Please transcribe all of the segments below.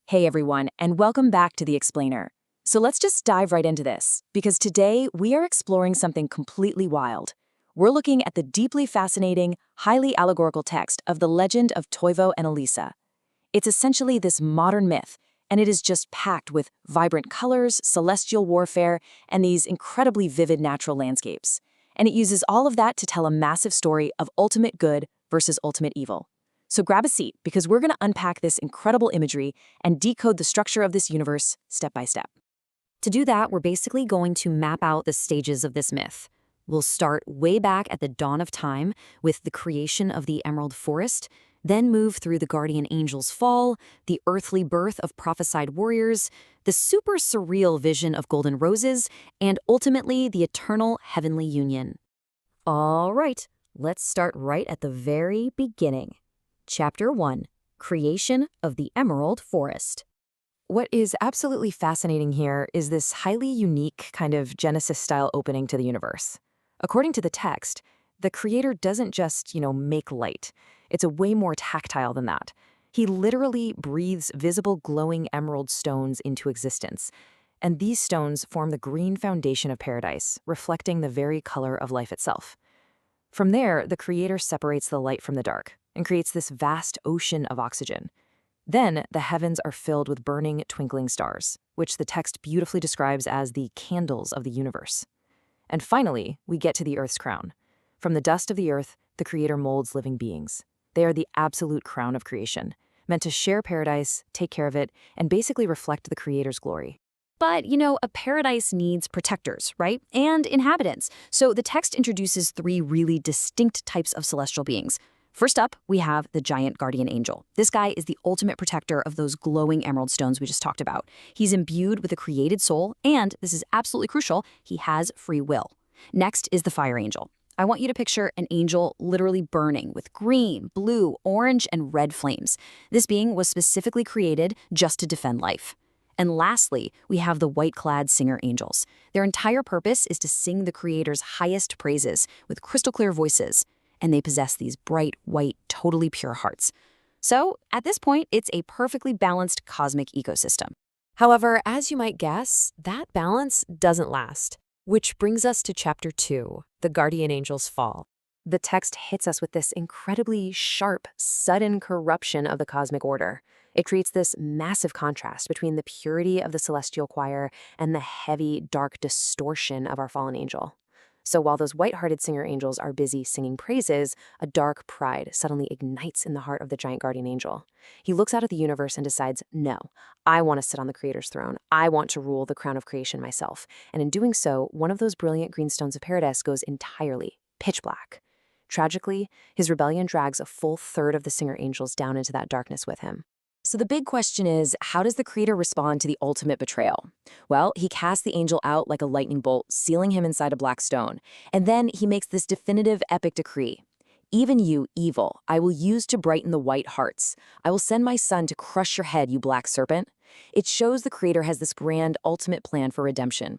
Hey everyone, and welcome back to The Explainer. So let's just dive right into this, because today we are exploring something completely wild. We're looking at the deeply fascinating, highly allegorical text of the legend of Toivo and Elishah. It's essentially this modern myth, and it is just packed with vibrant colors, celestial warfare, and these incredibly vivid natural landscapes. And it uses all of that to tell a massive story of ultimate good versus ultimate evil. So grab a seat, because we're going to unpack this incredible imagery and decode the structure of this universe step by step. To do that, we're basically going to map out the stages of this myth. We'll start way back at the dawn of time with the creation of the Emerald Forest, then move through the guardian angel's fall, the earthly birth of prophesied warriors, the super surreal vision of golden roses, and ultimately the eternal heavenly union. All right, let's start right at the very beginning. Chapter 1, Creation of the Emerald Forest. What is absolutely fascinating here is this highly unique kind of Genesis-style opening to the universe. According to the text, the creator doesn't just, make light. It's a way more tactile than that. He literally breathes visible glowing emerald stones into existence. And these stones form the green foundation of paradise, reflecting the very color of life itself. From there, the creator separates the light from the dark and creates this vast ocean of oxygen. Then, the heavens are filled with burning, twinkling stars, which the text beautifully describes as the candles of the universe. And finally, we get to the earth's crown. From the dust of the earth, the creator molds living beings. They are the absolute crown of creation, meant to share paradise, take care of it, and basically reflect the creator's glory. But, a paradise needs protectors, right? And inhabitants. So the text introduces three really distinct types of celestial beings. First up, we have the giant guardian angel. This guy is the ultimate protector of those glowing emerald stones we just talked about. He's imbued with a created soul, and, this is absolutely crucial, he has free will. Next is the fire angel. I want you to picture an angel literally burning with green, blue, orange, and red flames. This being was specifically created just to defend life. And lastly, we have the white-clad singer angels. Their entire purpose is to sing the creator's highest praises with crystal-clear voices. And they possess these bright, white, totally pure hearts. So, at this point, it's a perfectly balanced cosmic ecosystem. However, as you might guess, that balance doesn't last. Which brings us to Chapter 2, the Guardian Angel's Fall. The text hits us with this incredibly sharp, sudden corruption of the cosmic order. It creates this massive contrast between the purity of the celestial choir and the heavy, dark distortion of our fallen angel. So while those white-hearted singer angels are busy singing praises, a dark pride suddenly ignites in the heart of the giant guardian angel. He looks out at the universe and decides, no, I want to sit on the creator's throne. I want to rule the crown of creation myself. And in doing so, one of those brilliant green stones of paradise goes entirely pitch black. Tragically, his rebellion drags a full third of the singer angels down into that darkness with him. So the big question is, how does the creator respond to the ultimate betrayal? Well, he casts the angel out like a lightning bolt, sealing him inside a black stone. And then he makes this definitive epic decree. Even you, evil, I will use to brighten the white hearts. I will send my son to crush your head, you black serpent. It shows the creator has this grand ultimate plan for redemption.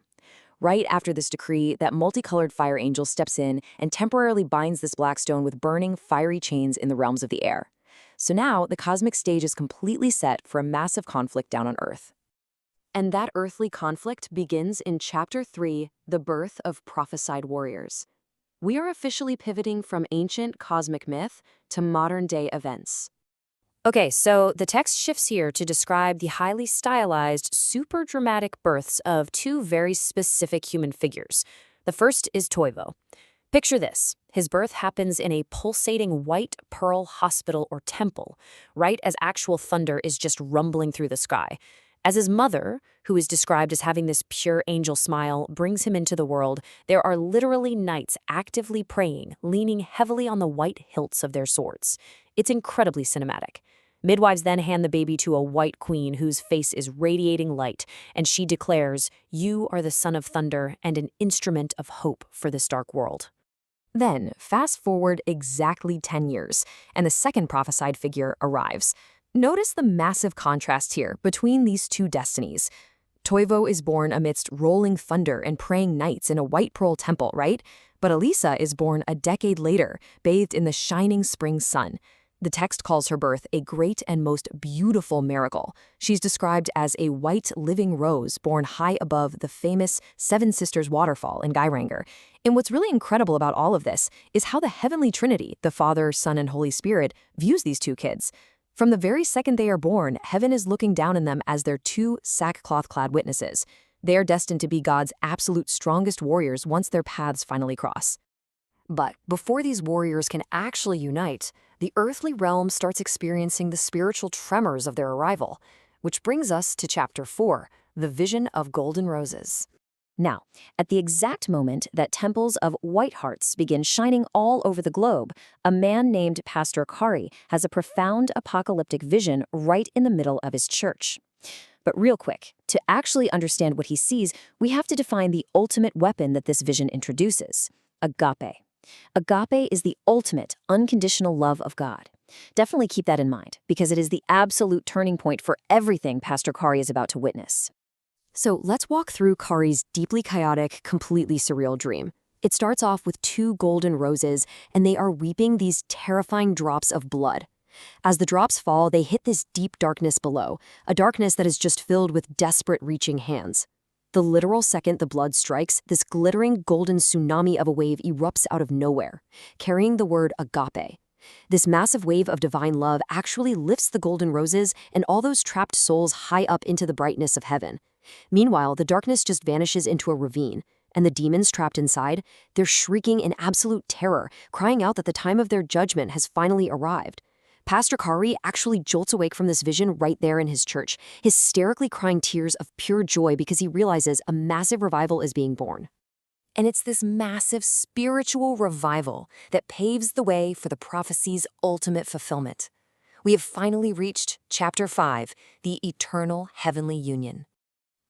Right after this decree, that multicolored fire angel steps in and temporarily binds this black stone with burning, fiery chains in the realms of the air. So now, the cosmic stage is completely set for a massive conflict down on Earth. And that earthly conflict begins in Chapter 3, the birth of prophesied warriors. We are officially pivoting from ancient cosmic myth to modern-day events. Okay, so the text shifts here to describe the highly stylized, super dramatic births of two very specific human figures. The first is Toivo. Picture this. His birth happens in a pulsating white pearl hospital or temple, right as actual thunder is just rumbling through the sky. As his mother, who is described as having this pure angel smile, brings him into the world, there are literally knights actively praying, leaning heavily on the white hilts of their swords. It's incredibly cinematic. Midwives then hand the baby to a white queen whose face is radiating light, and she declares, "You are the son of thunder and an instrument of hope for this dark world." Then, fast forward exactly 10 years, and the second prophesied figure arrives. Notice the massive contrast here between these two destinies. Toivo is born amidst rolling thunder and praying knights in a white pearl temple, right? But Elishah is born a decade later, bathed in the shining spring sun. The text calls her birth a great and most beautiful miracle. She's described as a white living rose born high above the famous Seven Sisters waterfall in Geiranger. And what's really incredible about all of this is how the heavenly Trinity, the Father, Son, and Holy Spirit, views these two kids. From the very second they are born, heaven is looking down on them as their two sackcloth-clad witnesses. They are destined to be God's absolute strongest warriors once their paths finally cross. But before these warriors can actually unite, the earthly realm starts experiencing the spiritual tremors of their arrival, which brings us to Chapter 4, the vision of golden roses. Now, at the exact moment that temples of white hearts begin shining all over the globe, a man named Pastor Kari has a profound apocalyptic vision right in the middle of his church. But real quick, to actually understand what he sees, we have to define the ultimate weapon that this vision introduces: agape. Agape is the ultimate, unconditional love of God. Definitely keep that in mind, because it is the absolute turning point for everything Pastor Kari is about to witness. So let's walk through Kari's deeply chaotic, completely surreal dream. It starts off with two golden roses, and they are weeping these terrifying drops of blood. As the drops fall, they hit this deep darkness below, a darkness that is just filled with desperate reaching hands. The literal second the blood strikes, this glittering golden tsunami of a wave erupts out of nowhere, carrying the word agape. This massive wave of divine love actually lifts the golden roses and all those trapped souls high up into the brightness of heaven. Meanwhile, the darkness just vanishes into a ravine, and the demons trapped inside, they're shrieking in absolute terror, crying out that the time of their judgment has finally arrived. Pastor Kari actually jolts awake from this vision right there in his church, hysterically crying tears of pure joy because he realizes a massive revival is being born. And it's this massive spiritual revival that paves the way for the prophecy's ultimate fulfillment. We have finally reached Chapter 5, the eternal heavenly union.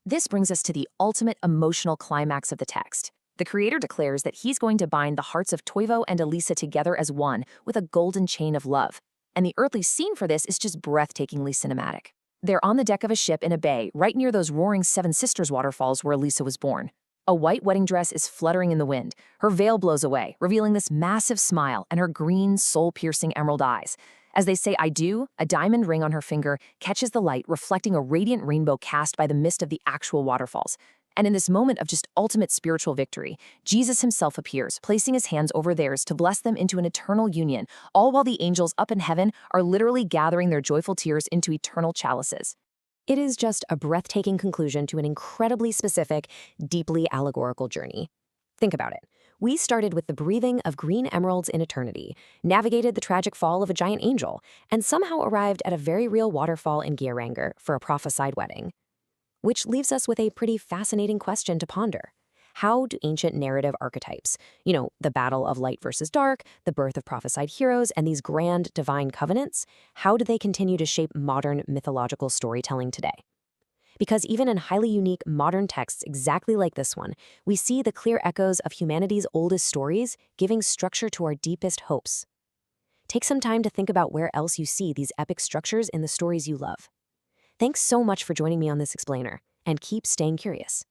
This brings us to the ultimate emotional climax of the text. The Creator declares that he's going to bind the hearts of Toivo and Elishah together as one with a golden chain of love. And the earthly scene for this is just breathtakingly cinematic. They're on the deck of a ship in a bay right near those roaring Seven Sisters waterfalls where Elishah was born. A white wedding dress is fluttering in the wind. Her veil blows away, revealing this massive smile and her green, soul-piercing emerald eyes. As they say "I do," a diamond ring on her finger catches the light, reflecting a radiant rainbow cast by the mist of the actual waterfalls. And in this moment of just ultimate spiritual victory, Jesus himself appears, placing his hands over theirs to bless them into an eternal union, all while the angels up in heaven are literally gathering their joyful tears into eternal chalices. It is just a breathtaking conclusion to an incredibly specific, deeply allegorical journey. Think about it. We started with the breathing of green emeralds in eternity, navigated the tragic fall of a giant angel, and somehow arrived at a very real waterfall in Geiranger for a prophesied wedding. Which leaves us with a pretty fascinating question to ponder. How do ancient narrative archetypes, the battle of light versus dark, the birth of prophesied heroes, and these grand divine covenants, how do they continue to shape modern mythological storytelling today? Because even in highly unique modern texts exactly like this one, we see the clear echoes of humanity's oldest stories giving structure to our deepest hopes. Take some time to think about where else you see these epic structures in the stories you love. Thanks so much for joining me on this explainer, and keep staying curious.